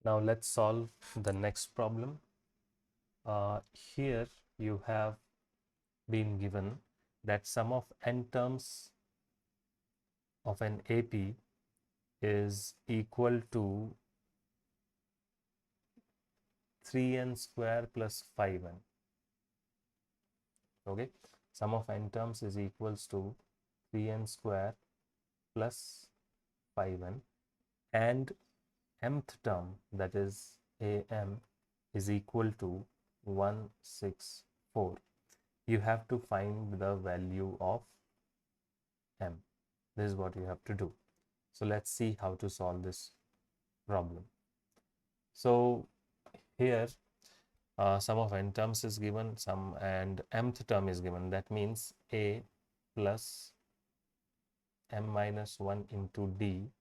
Now let's solve the next problem. Here you have been given that sum of n terms of an AP is equal to 3n square plus 5n. Okay, sum of n terms is equals to 3n square plus 5n, and mth term, that is am, is equal to 164. You have to find the value of m. This is what you have to do. So let's see how to solve this problem. So here sum of n terms is given, sum and mth term is given. That means a plus m minus 1 into d,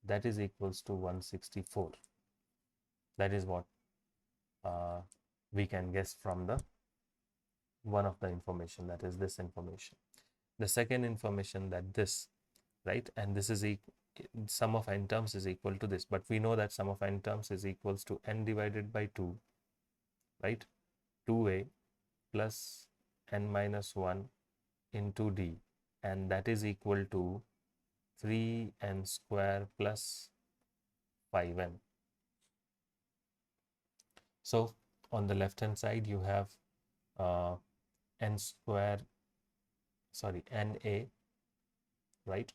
that is equals to 164. That is what we can guess from the one of the information, that is this information. The second information, that this, right, and this is sum of n terms is equal to this, but we know that sum of n terms is equals to n divided by 2, right, 2a plus n minus 1 into d, and that is equal to 3n square plus 5n. So on the left hand side you have n square, sorry, na, right,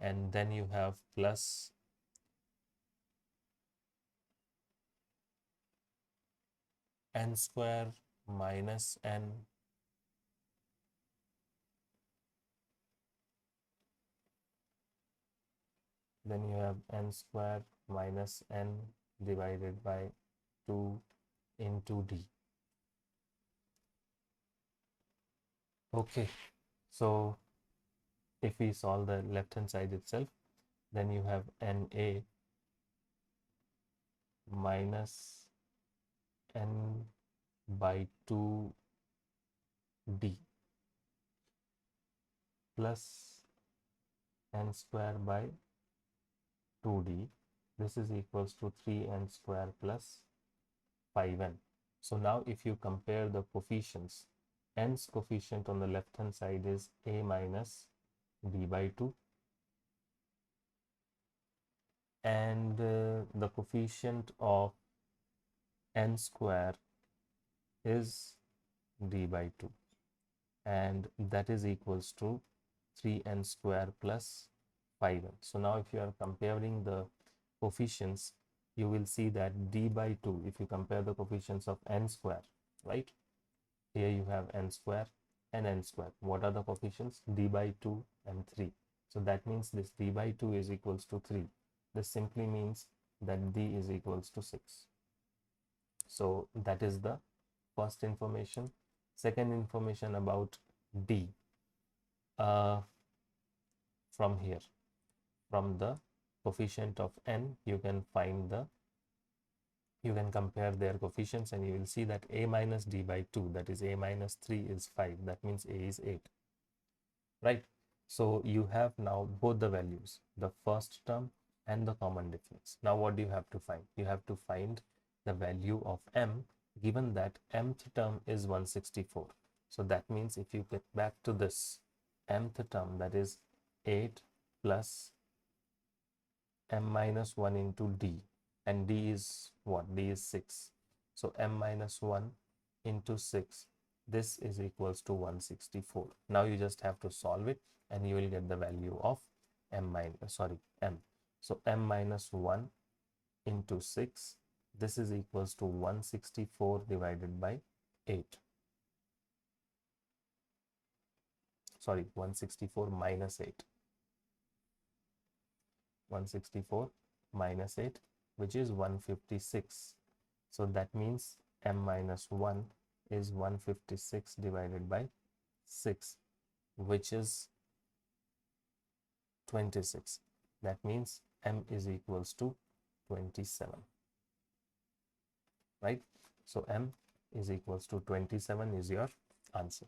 and then you have plus n square minus n, then you have n square minus n divided by 2 into d. Okay, so if we solve the left hand side itself, then you have na minus n by 2d plus n square by 2d. This is equals to 3n square plus 5n. So now if you compare the coefficients, n's coefficient on the left hand side is a minus b by 2, and the coefficient of n square is d by 2, and that is equals to 3n square plus 5n. So now if you are comparing the coefficients, you will see that d by 2, if you compare the coefficients of n square, right, here you have n square and n square. What are the coefficients? D by 2 and 3. So that means this d by 2 is equals to 3. This simply means that d is equals to 6. So that is the first information. Second information about d, from here, from the coefficient of n, you can compare their coefficients, and you will see that a minus d by 2, that is a minus 3, is 5. That means a is 8, right? So you have now both the values, the first term and the common difference. Now what do you have to find? You have to find the value of m, given that mth term is 164. So that means if you get back to this mth term, that is 8 plus m minus 1 into d, and d is what? D is 6. So m minus 1 into 6, this is equals to 164. Now you just have to solve it, and you will get the value of m. So m minus 1 into 6, this is equals to 164 divided by 8. Sorry, 164 minus 8. 164 minus 8, which is 156. So that means m minus 1 is 156 divided by 6, which is 26. That means m is equals to 27, right? So m is equals to 27 is your answer.